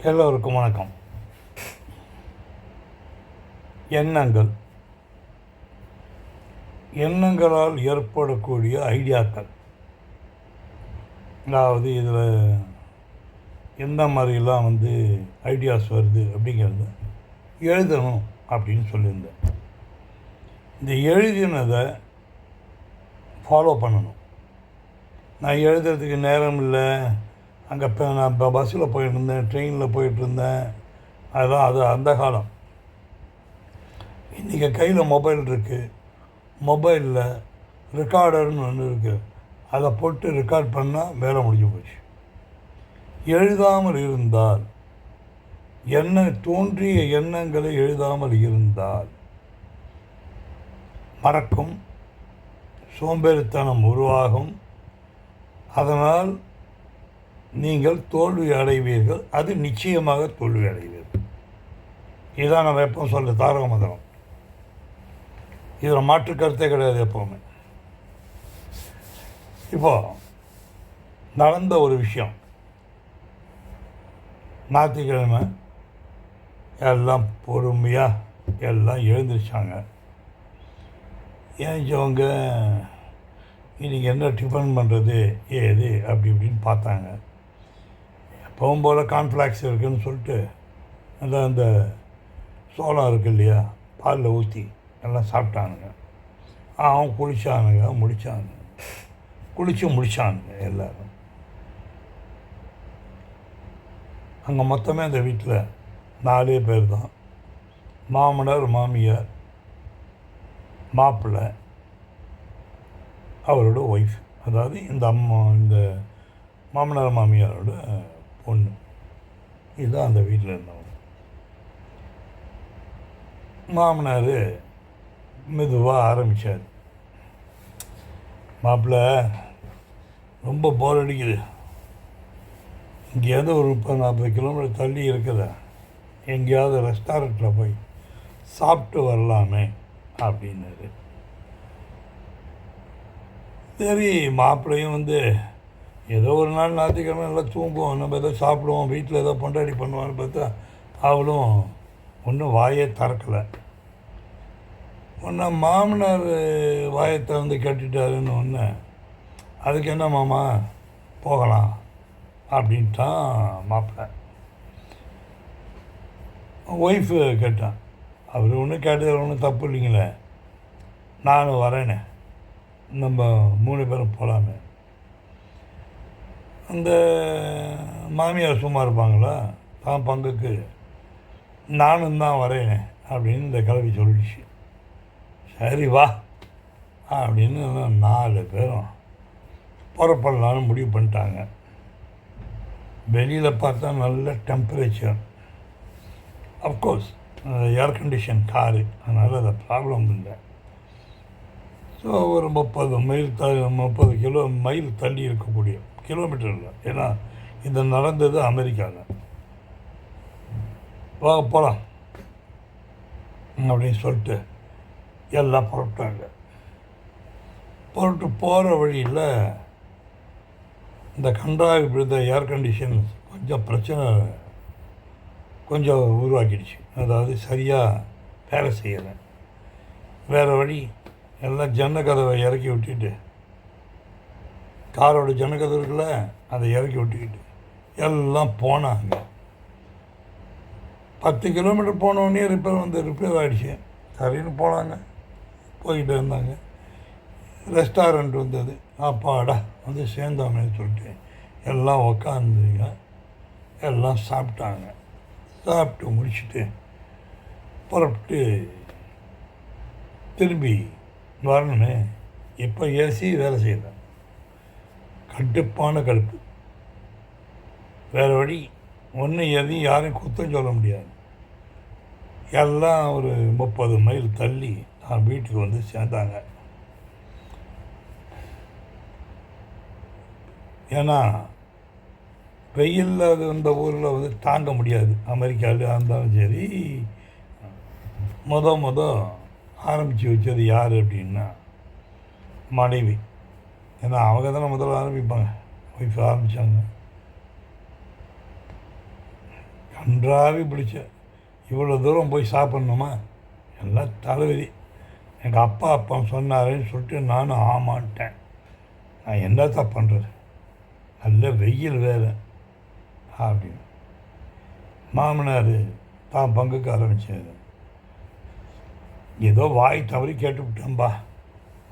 எல்லோருக்கும் வணக்கம். எண்ணங்கள், எண்ணங்களால் ஏற்படக்கூடிய ஐடியாக்கள், அதாவது இதில் எந்த மாதிரிலாம் ஐடியாஸ் வருது அப்படிங்கிறத எழுதணும் அப்படின்னு சொல்லியிருந்தேன். இந்த எழுதினதை ஃபாலோ பண்ணணும். நான் எழுதுறதுக்கு நேரம் இல்லை, அங்கே நான் பஸ்ஸில் போயிட்டுருந்தேன், ட்ரெயினில் போயிட்டுருந்தேன், அது அந்த காலம். இன்றைக்கி கையில் மொபைல் இருக்குது, மொபைலில் ரெக்கார்டர்னு ஒன்று இருக்குது, அதை போட்டு ரெக்கார்ட் பண்ணால் வேலை முடிஞ்சு போச்சு. எழுதாமல் இருந்தால், தோன்றிய எண்ணங்களை எழுதாமல் இருந்தால் மறக்கும், சோம்பேறித்தனம் உருவாகும், அதனால் நீங்கள் தோல்வி அடைவீர்கள். அது நிச்சயமாக தோல்வி அடைவீர்கள். இதுதான் நம்ம எப்பவும் சொல்ல தாரக மந்திரம். இதில் மாற்று கருத்தே கிடையாது எப்போவுமே. இப்போது நடந்த ஒரு விஷயம், ஞாயிற்றுக்கிழமை எல்லாம் பொறுமையாக எல்லாம் எழுந்திரிச்சாங்க. ஏஞ்சவங்க இன்றைக்கி என்ன டிஃபன் பண்ணுறது ஏது அப்படி இப்படின்னு பார்த்தாங்க. எப்பவும் போல் கார்ன்ஃப்ளாக்ஸ் இருக்குதுன்னு சொல்லிட்டு அந்த சோளம் இருக்குது இல்லையா, பாலில் ஊற்றி எல்லாம் சாப்பிட்டானுங்க. அவன் குளித்து முடித்தானுங்க எல்லோரும். அங்கே மொத்தமே அந்த வீட்டில் 4 பேர் தான். மாமனார், மாமியார், மாப்பிள்ளை, அவரோட ஒய்ஃப், அதாவது இந்த மாமனார் மாமியாரோட பொண்ணு. இதுதான் அந்த வீட்டில் இருந்தவங்க. மாமனார் மெதுவாக ஆரம்பித்தார். மாப்பிள்ளை, ரொம்ப போர் அடிக்குது, எங்கேயாவது ஒரு 30-40 கிலோமீட்டர் தள்ளி இருக்குதா, எங்கேயாவது ரெஸ்டாரண்ட்டில் போய் சாப்பிட்டு வரலாமே அப்படின்னாரு. சரி, மாப்பிள்ளையும் ஏதோ ஒரு நாள் ஞாயிற்றுக்கிழமை நல்லா தூங்குவோம், நம்ம ஏதோ சாப்பிடுவோம், வீட்டில் ஏதோ பொண்டாடி பண்ணுவான்னு பார்த்தா அவளும் ஒன்றும் வாயே திறக்கலை. ஒன்றா மாமனார் வாயை திறந்து கட்டிட்டாருன்னு ஒன்று, அதுக்கு என்ன மாமா போகலாம் அப்படின்ட்டான் மாப்பிள்ளை. ஒய்ஃபு கேட்டான். அவர் ஒன்றும் கேட்டதில் ஒன்றும் தப்பு இல்லைங்களே, நானும் வரேனே, நம்ம 3 பேரும் போகலாமே. அந்த மாமியார் சும்மா இருப்பாங்களா, தான் பங்குக்கு நானும் தான் வரேனே அப்படின்னு இந்த கிளவி சொல்லிடுச்சு. சரி வா அப்படின்னு 4 பேரும் புறப்படலான்னு முடிவு பண்ணிட்டாங்க. வெளியில் பார்த்தா நல்ல temperature, of course air condition car, அதனால் அது ப்ராப்ளம் இல்லை. ஸோ ஒரு 30 மைல் தள்ளி இருக்கக்கூடிய, கிலோமீட்டர் இல்லை, ஏன்னா இது நடந்தது அமெரிக்காவில். போகலாம் அப்படின்னு சொல்லிட்டு எல்லாம் புறப்பட்டாங்க. போகிற வழியில் இந்த கன்றாவி விழுந்த ஏர் கண்டிஷன் கொஞ்சம் உருவாக்கிடுச்சு. அதாவது சரியாக வேலை செய்யலை. வேறு வழி, எல்லாம் ஜன்னக்கதவை இறக்கி விட்டுட்டு, காரோட ஜன்னக்கதவு இருக்குல்ல, அதை இறக்கி விட்டுக்கிட்டு எல்லாம் போனாங்க. 10 கிலோமீட்டர் போனோடனே ரிப்பேர் ஆகிடுச்சு. சரின்னு போனாங்க, போய்கிட்டு இருந்தாங்க. ரெஸ்டாரண்ட் வந்தது. அப்பாடா சேர்ந்தோமேன்னு சொல்லிட்டு எல்லாம் உக்காந்துங்க, எல்லாம் சாப்பிட்டாங்க. சாப்பிட்டு முடிச்சுட்டு புறப்பட்டு திரும்பி வரணுமே. இப்போ ஏசி வேலை செய்யலை, கடுப்பான கடுப்பு. வேறு வழி ஒன்று, எதையும் யாரையும் குத்தம் சொல்ல முடியாது. எல்லாம் ஒரு 30 மைல் தள்ளி நான் வீட்டுக்கு சேர்ந்தாங்க. ஏன்னா வெயிலில் இந்த ஊரில் தாங்க முடியாது. அமெரிக்காவில் இருந்தாலும் சரி, ஆரம்பித்து வச்சது யார் அப்படின்னா மனைவி. ஏன்னா அவங்க தானே முதல்ல ஆரம்பிப்பாங்க. ஒய்ஃப் ஆரம்பித்தாங்க. கன்றாவி பிடிச்ச இவ்வளோ தூரம் போய் சாப்பிட்ணுமா, எல்லாம் தலைவிதி. எங்கள் அப்பா சொன்னாருன்னு சொல்லிட்டு நானும் ஆமான்ட்டேன். நான் என்னத்தான் பண்ணுறது, நல்ல வெயில் வேறு அப்படின்னு. மாமனார் தான் பங்குக்கு ஆரம்பித்தார். ஏதோ வாய் தவறி கேட்டுவிட்டேன்பா,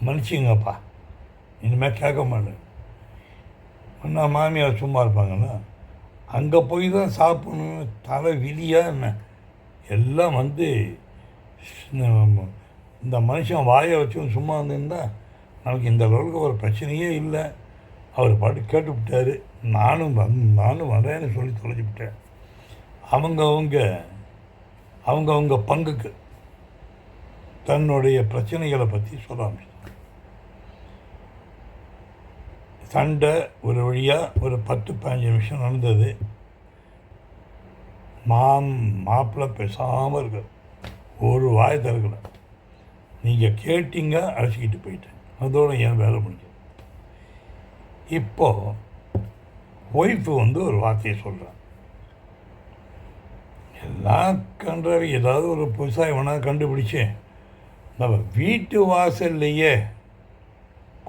மன்னிச்சிங்கப்பா, இனிமேல் கேட்க மாட்டேன். அண்ணா மாமியார் சும்மா இருப்பாங்கன்னா அங்கே போய் தான் சாப்பிடணும்னு தலை விதியாக என்ன எல்லாம் வந்து இந்த மனுஷன் வாயை வச்சு சும்மா வந்துருந்தா நமக்கு இந்த அளவுக்கு ஒரு பிரச்சனையே இல்லை. அவர் பாட்டு கேட்டுவிட்டார். நானும் வரேன்னு சொல்லி தொலைச்சிவிட்டேன். அவங்கவுங்க பங்குக்கு தன்னுடைய பிரச்சனைகளை பற்றி சொல்ல ஆரம்பிச்சிட்டாங்க. சண்டை ஒரு வழியாக ஒரு 10-15 நிமிஷம் நடந்தது. மாப்பிள்ளை பேசாமல் இருக்கார், ஒரு வாய் திறக்கலை. நீங்கள் கேட்டீங்க, அழைச்சிக்கிட்டு போயிட்டேன், அதோடு என் வேலை முடிஞ்சது. இப்போது ஒய்ஃபு ஒரு வார்த்தையை சொல்கிறேன். எல்லாம் கண்டாரி ஏதாவது ஒரு புதுசாக வேணால் கண்டுபிடிச்சி நம்ம வீட்டு வாசல்லையே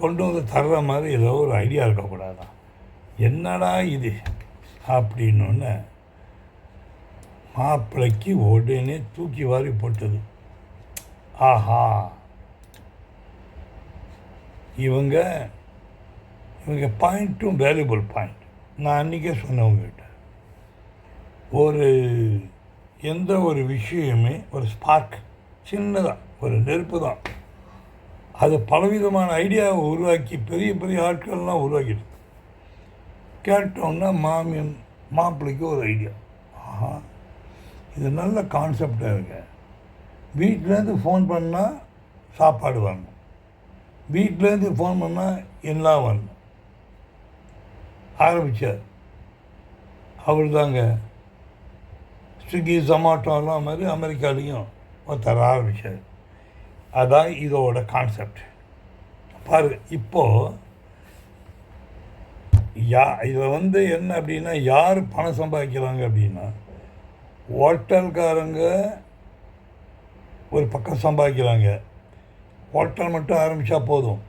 கொண்டு வந்து தர்ற மாதிரி ஏதோ ஒரு ஐடியா இருக்கக்கூடாதான், என்னடா இது அப்படின்னு மாப்பிள்ளைக்கு உடனே தூக்கி வாரி போட்டது. ஆஹா, இவங்க பாயிண்ட்டும் வேல்யூபிள் பாயிண்ட். நான் அன்றைக்கே சொன்னவங்ககிட்ட எந்த ஒரு விஷயமே ஒரு ஸ்பார்க், சின்னதாக ஒரு நெருப்பு தான், அது பலவிதமான ஐடியாவை உருவாக்கி பெரிய பெரிய ஆட்கள்லாம் உருவாக்கிடுது. கேட்டோன்னா மாப்பிள்ளைக்கு ஒரு ஐடியா, ஆஹா இது நல்ல கான்செப்டாக இருக்கு. வீட்டிலேருந்து ஃபோன் பண்ணால் சாப்பாடு வரணும், வீட்டிலேருந்து ஃபோன் பண்ணால் எல்லாம் வரணும். ஆரம்பித்தார் அவர் தாங்க. ஸ்விக்கி ஜொமாட்டோலாம் மாதிரி அமெரிக்காலேயும் தர ஆரம்பித்தார். அதான் இதோட கான்செப்ட். பாருங்க, இப்போது இதில் என்ன அப்படின்னா, யார் பணம் சம்பாதிக்கிறாங்க அப்படின்னா, ஹோட்டல்காரங்க ஒரு பக்கம் சம்பாதிக்கிறாங்க. ஹோட்டல் மட்டும் ஆரம்பித்தா போதும்,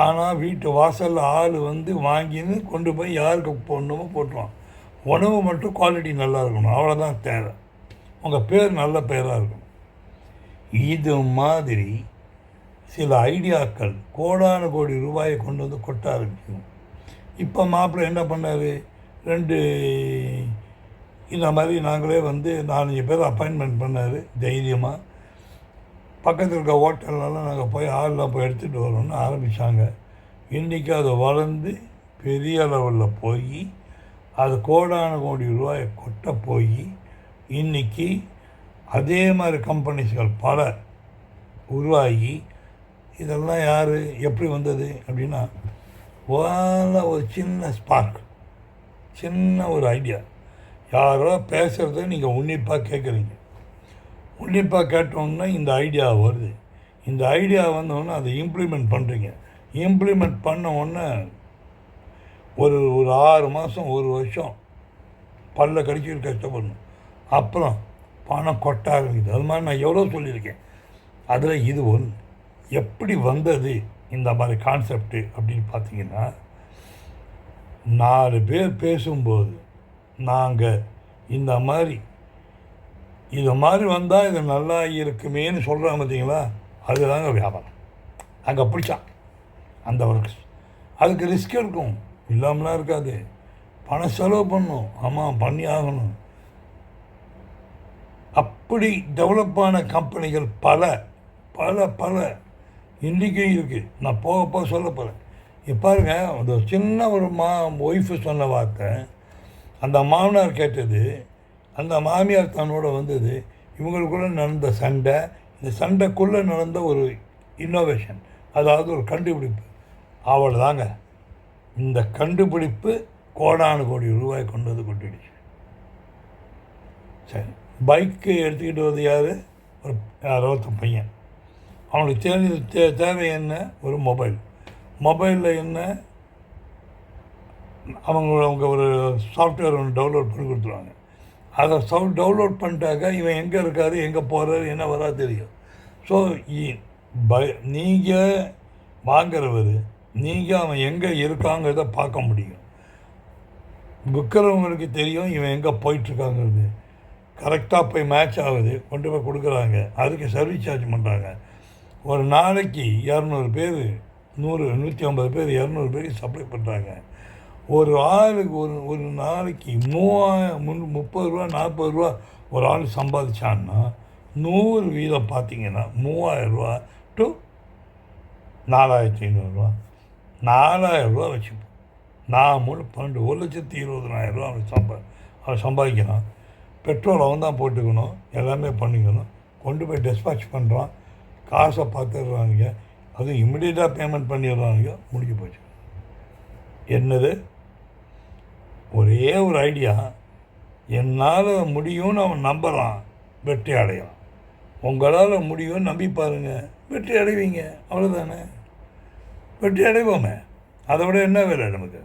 ஆனால் வீட்டு வாசலில் ஆள் வாங்கின்னு கொண்டு போய் யாருக்கு போடணுமோ போட்டுருவான். உணவு மட்டும் குவாலிட்டி நல்லா இருக்கணும், அவ்வளோதான் தேவை. உங்கள் பேர் நல்ல பேராக இருக்கணும். இது மாதிரி சில ஐடியாக்கள் கோடான கோடி ரூபாயை கொண்டு கொட்ட ஆரம்பிக்கணும். இப்போ மாப்பிள்ளை என்ன பண்ணார், 2 இந்த மாதிரி நாங்களே 4-5 பேர் அப்பாயின்மெண்ட் பண்ணார். தைரியமாக பக்கத்தில் இருக்க ஹோட்டல்லாம் நாங்கள் போய் ஆள்லாம் போய் எடுத்துகிட்டு வரோன்னு ஆரம்பித்தாங்க. இன்றைக்கி அது வளர்ந்து பெரிய லெவலில் போய் அது கோடான கோடி ரூபாயை கொட்ட போய் இன்றைக்கி அதே மாதிரி கம்பெனிஸ்கள் பல உருவாகி, இதெல்லாம் யார் எப்படி வந்தது அப்படின்னா, ஒரு சின்ன ஸ்பார்க், சின்ன ஒரு ஐடியா. யாரோ பேசுகிறத நீங்கள் உன்னிப்பாக கேட்குறீங்க, உன்னிப்பாக கேட்டோன்னா இந்த ஐடியா வருது. இந்த ஐடியா வந்தோடனே அதை இம்ப்ளிமெண்ட் பண்ணுறீங்க. இம்ப்ளிமெண்ட் பண்ண உடனே ஒரு 6 மாதம் 1 வருஷம் பல்ல கடிச்சிட்டு கஷ்டப்படணும், அப்புறம் பணம் கொட்ட ஆரம்பிக்குது. அது மாதிரி நான் எவ்வளோ சொல்லியிருக்கேன். அதில் இது ஒன்று. எப்படி வந்தது இந்த மாதிரி கான்செப்டு அப்படின்னு பார்த்தீங்கன்னா, 4 பேர் பேசும்போது நாங்கள் இந்த மாதிரி இது மாதிரி வந்தால் இது நல்லா இருக்குமேன்னு சொல்கிறாங்க பார்த்தீங்களா, அதுதாங்க வியாபாரம். அங்கே பிடிச்சான் அந்த ஒர்க்ஸ். அதுக்கு ரிஸ்க் இருக்கும், இல்லாமலாம் இருக்காது. பணம் செலவு பண்ணணும், ஆமாம் பண்ணி ஆகணும். அப்படி டெவலப்பான கம்பெனிகள் பல பல பல இன்றைக்கும் இருக்குது. நான் போக சொல்ல போகிறேன். இப்போ பாருங்க, அந்த சின்ன ஒரு ஒய்ஃபு சொன்ன வார்த்தை, அந்த மாமனார் கேட்டது, அந்த மாமியார் தன்னோட வந்தது, இவங்களுக்குள்ளே நடந்த சண்டை, இந்த சண்டைக்குள்ளே நடந்த ஒரு இன்னோவேஷன், அதாவது ஒரு கண்டுபிடிப்பு. அவ்வளோதாங்க. இந்த கண்டுபிடிப்பு கோடானு கோடி ரூபாய் கொண்டு வந்து கொட்டிடுச்சு. சரி, பைக்கு எடுத்துக்கிட்டு வந்து யார், ஒரு 60 பையன். அவனுக்கு தேவை என்ன, ஒரு மொபைலில் என்ன, அவங்க ஒரு சாஃப்ட்வேர் ஒன்று டவுன்லோட் பண்ணி கொடுத்துருவாங்க. அதை டவுன்லோட் பண்ணிட்டாக்கா இவன் எங்கே இருக்காரு, எங்கே போகிறாரு, என்ன வரா தெரியும். ஸோ நீங்கள் வாங்குறவர், நீங்கள் அவன் எங்கே இருக்காங்கிறத பார்க்க முடியும். விற்கிறவங்களுக்கு தெரியும் இவன் எங்கே போயிட்டுருக்காங்கிறது. கரெக்டாக போய் மேட்ச் ஆகுது, கொண்டு போய் கொடுக்குறாங்க, அதுக்கு சர்வீஸ் சார்ஜ் பண்ணுறாங்க. ஒரு நாளைக்கு 200 பேர், 100 150 பேர், 200 பேருக்கு சப்ளை பண்ணுறாங்க. ஒரு ஆளுக்கு ஒரு நாளைக்கு 30 ரூபா 40 ரூபா ஒரு ஆள் சம்பாதிச்சான்னா 100 வீதம் பார்த்தீங்கன்னா 3000 டு 4500 4000 வச்சுப்போம். 12 1,20,000 அவன் சம்பாதிக்கிறான். பெட்ரோல் அவன் தான் போட்டுக்கணும், எல்லாமே பண்ணிக்கணும். கொண்டு போய் டிஸ்பேட்ச் பண்ணுறான், காசை பார்த்துடுறானுங்க, அதுவும் இம்மிடியேட்டாக பேமெண்ட் பண்ணிடுறானுங்க, முடிஞ்சு போச்சு. என்னது ஒரே ஒரு ஐடியா, என்னால் முடியும்னு அவன் நம்புகிறான், வெற்றி அடையலாம். உங்களால் முடியும்னு நம்பி பாருங்கள், வெற்றி அடைவீங்க. அவ்வளோதானே, வெற்றி அடைவோமே. அதை விட என்ன வேலை நமக்கு?